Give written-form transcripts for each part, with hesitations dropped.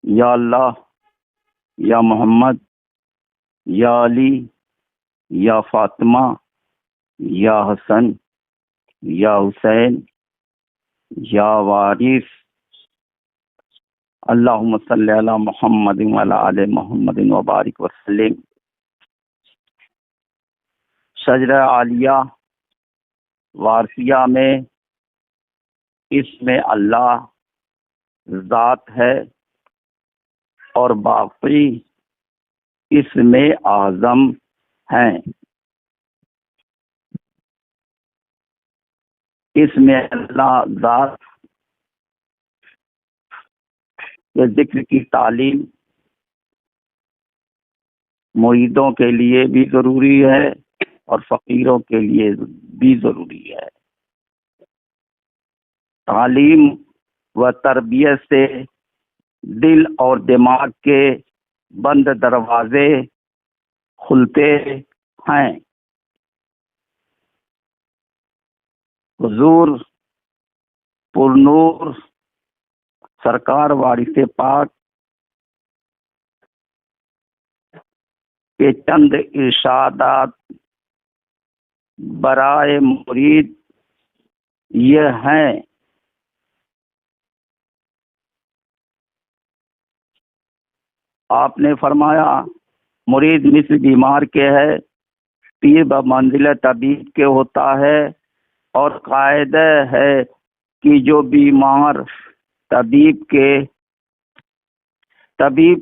یا اللہ، یا محمد، یا علی، یا فاطمہ، یا حسن، یا حسین، یا وارث، اللہم صلی علی محمد وعلی آل محمد وبارک وسلم۔ شجرہ عالیہ وارثیہ میں اس میں اللہ ذات ہے اور باقی اس میں اعظم ہیں۔ اس میں اللہ ذات کے ذکر کی تعلیم مریدوں کے لیے بھی ضروری ہے اور فقیروں کے لیے بھی ضروری ہے۔ تعلیم و تربیت سے دل اور دماغ کے بند دروازے کھلتے ہیں۔ حضور پرنور سرکار وارث پاک کے چند ارشادات برائے مرید یہ ہیں: آپ نے فرمایا مرید مثل بیمار کے ہے، پیر بمنزل طبیب کے ہوتا ہے، اور قاعدہ ہے کہ جو بیمار طبیب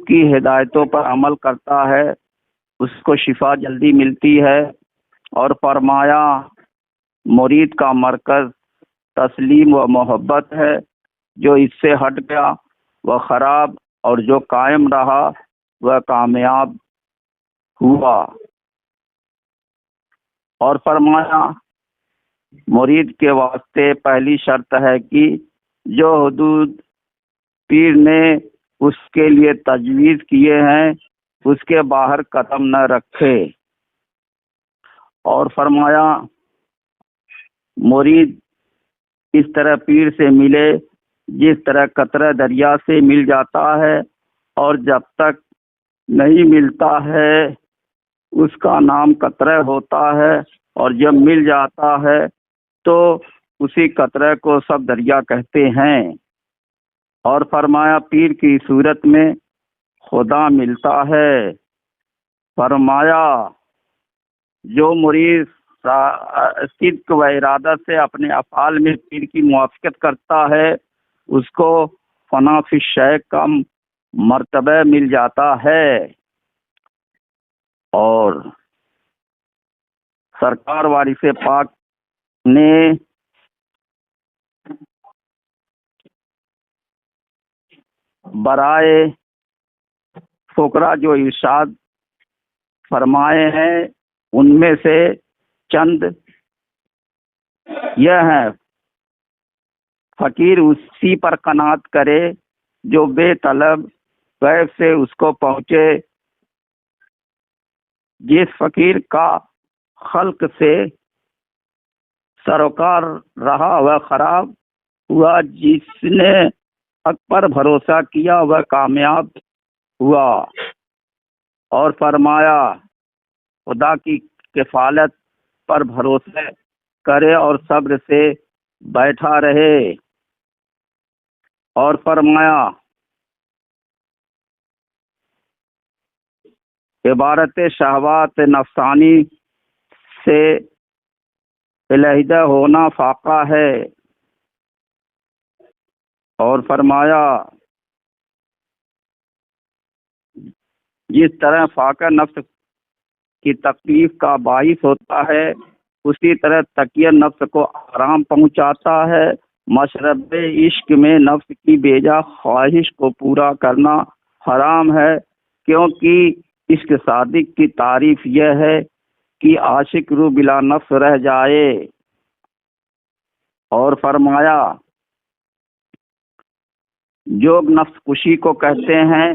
کی ہدایتوں پر عمل کرتا ہے اس کو شفا جلدی ملتی ہے۔ اور فرمایا مرید کا مرکز تسلیم و محبت ہے، جو اس سے ہٹ گیا وہ خراب، اور جو قائم رہا وہ کامیاب ہوا۔ اور فرمایا مرید کے واسطے پہلی شرط ہے کہ جو حدود پیر نے اس کے لیے تجویز کیے ہیں اس کے باہر قدم نہ رکھے۔ اور فرمایا مرید اس طرح پیر سے ملے جس طرح قطرہ دریا سے مل جاتا ہے، اور جب تک نہیں ملتا ہے اس کا نام قطرہ ہوتا ہے، اور جب مل جاتا ہے تو اسی قطرہ کو سب دریا کہتے ہیں۔ اور فرمایا پیر کی صورت میں خدا ملتا ہے۔ فرمایا جو مرید صدق و ارادہ سے اپنے افعال میں پیر کی موافقت کرتا ہے اس کو فنا فی الشیخ کا مرتبہ مل جاتا ہے۔ اور سرکار وارث پاک نے برائے فقراء جو ارشاد فرمائے ہیں ان میں سے چند یہ ہیں: فقیر اسی پر قناعت کرے جو بے طلب غیب سے اس کو پہنچے۔ جس فقیر کا خلق سے سروکار رہا وہ خراب ہوا، جس نے حق پر بھروسہ کیا وہ کامیاب ہوا۔ اور فرمایا خدا کی کفالت پر بھروسہ کرے اور صبر سے بیٹھا رہے۔ اور فرمایا عبارت شہوات نفسانی سے علیحدہ ہونا فاقہ ہے۔ اور فرمایا جس طرح فاقہ نفس کی تکلیف کا باعث ہوتا ہے اسی طرح تقیہ نفس کو آرام پہنچاتا ہے۔ مشرب عشق میں نفس کی بیجا خواہش کو پورا کرنا حرام ہے، کیونکہ عشق صادق کی تعریف یہ ہے کہ عاشق روح بلا نفس رہ جائے۔ اور فرمایا جو نفس کشی کو کہتے ہیں،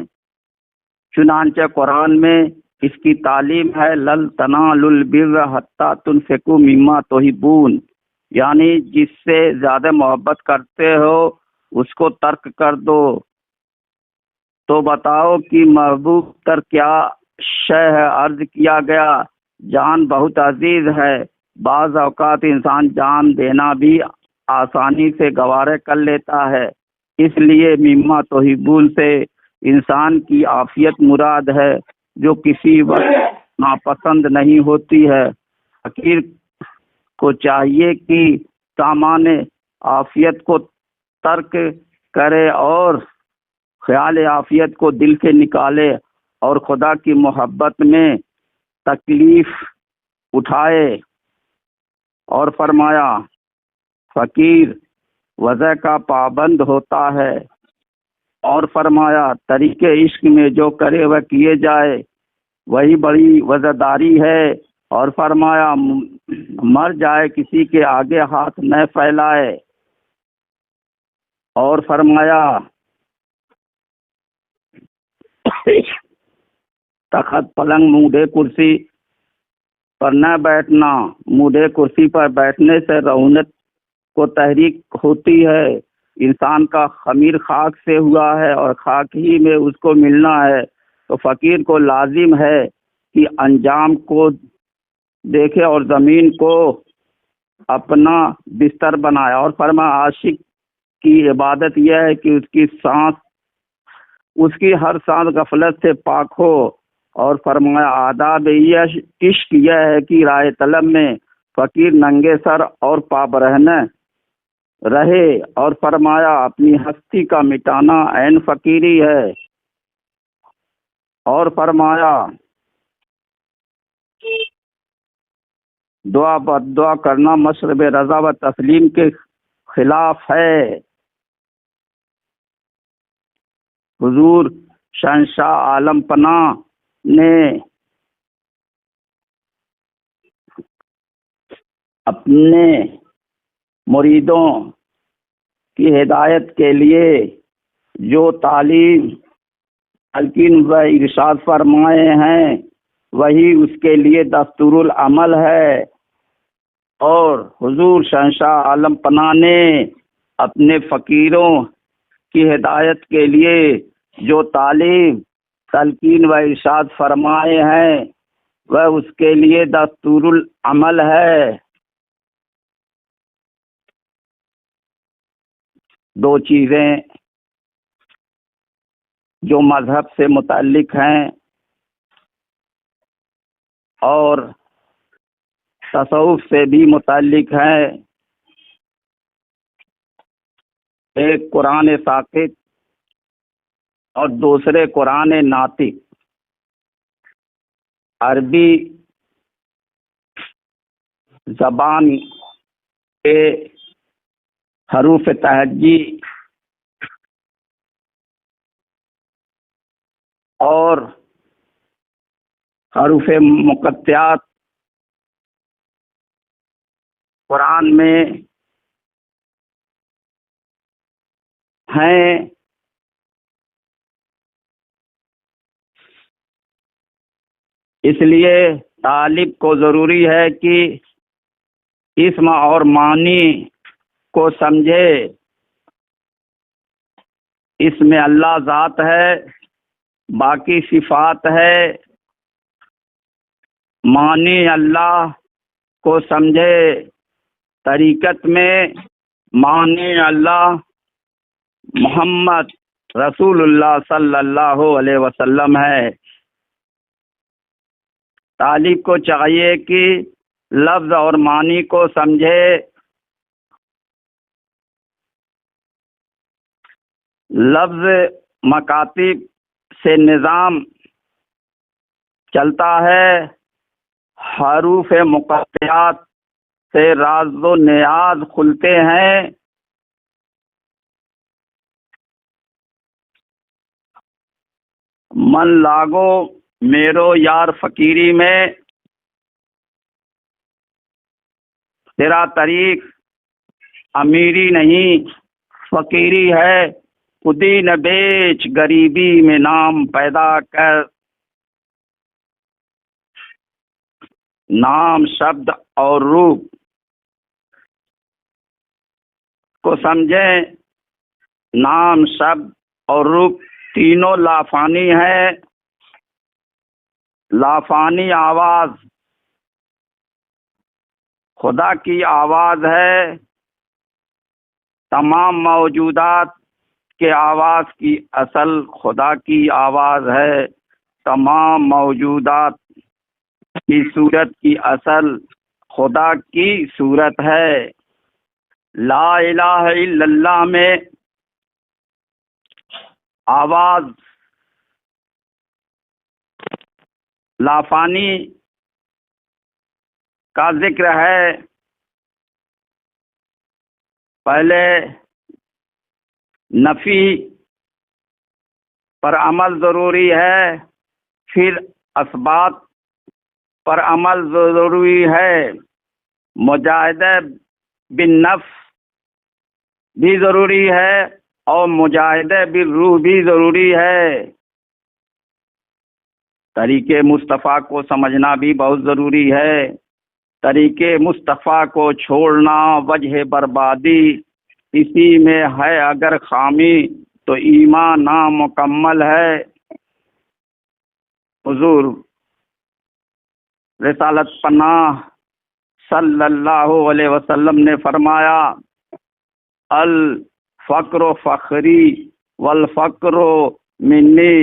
چنانچہ قرآن میں اس کی تعلیم ہے لن تنالوا البر حتی تنفقوا مما تحبون، یعنی جس سے زیادہ محبت کرتے ہو اس کو ترک کر دو، تو بتاؤ کہ محبوب تر کیا شے ہے؟ عرض کیا گیا جان بہت عزیز ہے، بعض اوقات انسان جان دینا بھی آسانی سے گوارا کر لیتا ہے، اس لیے مما توحبون سے انسان کی عافیت مراد ہے جو کسی وقت ناپسند نہیں ہوتی ہے۔ فقیر کو چاہیے کہ سامان عافیت کو ترک کرے اور خیال عافیت کو دل سے نکالے اور خدا کی محبت میں تکلیف اٹھائے۔ اور فرمایا فقیر وضع کا پابند ہوتا ہے، اور فرمایا طریق عشق میں جو کرے وہ کیے جائے وہی بڑی وزرداری ہے، اور فرمایا مر جائے کسی کے آگے ہاتھ نہ پھیلائے، اور فرمایا تخت پلنگ مودے کرسی پر نہ بیٹھنا، مودے کرسی پر بیٹھنے سے رونق کو تحریک ہوتی ہے، انسان کا خمیر خاک سے ہوا ہے اور خاک ہی میں اس کو ملنا ہے، تو فقیر کو لازم ہے کہ انجام کو دیکھے اور زمین کو اپنا بستر بنائے، اور فرمایا عاشق کی عبادت یہ ہے کہ اس کی ہر سانس غفلت سے پاک ہو، اور فرمایا آداب یہ عشق یہ ہے کہ رائے طلب میں فقیر ننگے سر اور پابرہنہ رہے، اور فرمایا اپنی ہستی کا مٹانا عین فقیری ہے، اور فرمایا دعا بد دعا کرنا مشرب رضا و تسلیم کے خلاف ہے۔ حضور شہنشاہ عالم پناہ نے اپنے مریدوں کی ہدایت کے لیے جو تعلیم تلقین و ارشاد فرمائے ہیں وہی اس کے لیے دستور العمل ہے، اور حضور شہنشاہ عالم پناہ نے اپنے فقیروں کی ہدایت کے لیے جو تعلیم تلقین و ارشاد فرمائے ہیں وہ اس کے لیے دستور العمل ہے۔ دو چیزیں جو مذہب سے متعلق ہیں اور تصوف سے بھی متعلق ہیں، ایک قرآن ساکت اور دوسرے قرآن ناطق۔ عربی زبان کے حروف تہجی اور حروف مقطعات قرآن میں ہیں، اس لیے طالب کو ضروری ہے کہ اسم اور معنی کو سمجھے۔ اس میں اللہ ذات ہے، باقی صفات ہے، معنی اللہ کو سمجھے۔ طریقت میں معنی اللہ محمد رسول اللہ صلی اللہ علیہ وسلم ہے۔ طالب کو چاہیے کہ لفظ اور معنی کو سمجھے۔ لفظ مکاتب سے نظام چلتا ہے، حروف مقطعات سے راز و نیاز کھلتے ہیں۔ من لاگو میرو یار فقیری میں، تیرا طریق امیری نہیں فقیری ہے، خودی نہ بیچ غریبی میں نام پیدا کر، نام شبد اور روپ کو سمجھیں۔ نام شبد اور روپ تینوں لافانی ہیں. لافانی آواز خدا کی آواز ہے. تمام موجودات کے آواز کی اصل خدا کی آواز ہے. تمام موجودات کی صورت کی اصل خدا کی صورت ہے. لا الہ الا اللہ میں آواز لافانی کا ذکر ہے. پہلے نفی پر عمل ضروری ہے، پھر اثبات پر عمل ضروری ہے. مجاہدہ بالنفس بھی ضروری ہے اور مجاہدہ بالروح بھی ضروری ہے. طریقے مصطفیٰ کو سمجھنا بھی بہت ضروری ہے. طریقے مصطفیٰ کو چھوڑنا وجہ بربادی، اسی میں ہے اگر خامی تو ایمان نامکمل ہے. حضور رسالت پناہ صلی اللہ علیہ وسلم نے فرمایا، الفقر فخری والفقر منی،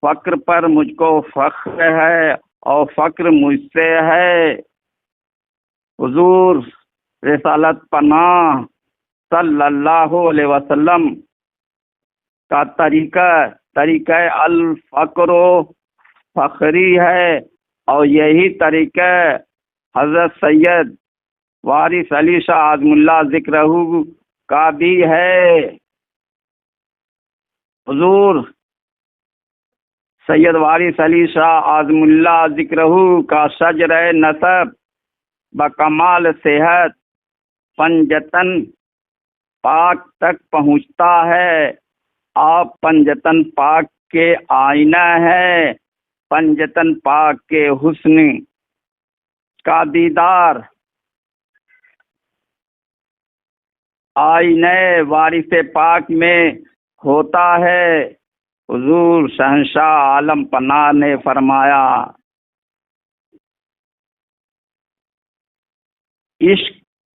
فقر پر مجھ کو فخر ہے اور فقر مجھ سے ہے. حضور رسالت پناہ صلی اللہ علیہ وسلم کا طریقہ الفقر فخری ہے، اور یہی طریقہ حضرت سید وارث علی شاہ اعظم اللہ ذکرہ کا بھی ہے. حضور سید وارث علی شاہ اعظم اللہ ذکرہ کا شجر نسب بکمال صحت پنجتن پاک تک پہنچتا ہے. آپ پنجتن پاک کے آئینہ ہے. پنجتن پاک کے حسن کا دیدار آئینہ وارث پاک میں ہوتا ہے. حضور شہنشاہ عالم پناہ نے فرمایا، عشق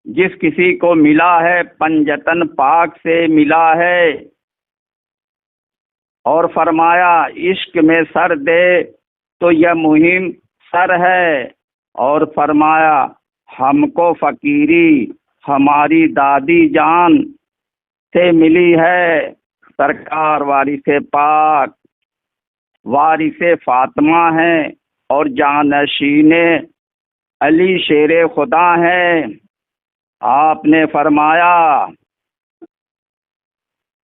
جس کسی کو ملا ہے پنجتن پاک سے ملا ہے. اور فرمایا عشق میں سر دے تو یہ مہم سر ہے. اور فرمایا ہم کو فقیری ہماری دادی جان سے ملی ہے. سرکار وارث پاک وارث فاطمہ ہیں اور جانشین علی شیر خدا ہیں. آپ نے فرمایا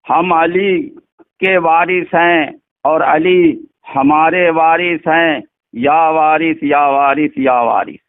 ہم علی کے وارث ہیں اور علی ہمارے وارث ہیں. یا وارث یا وارث یا وارث.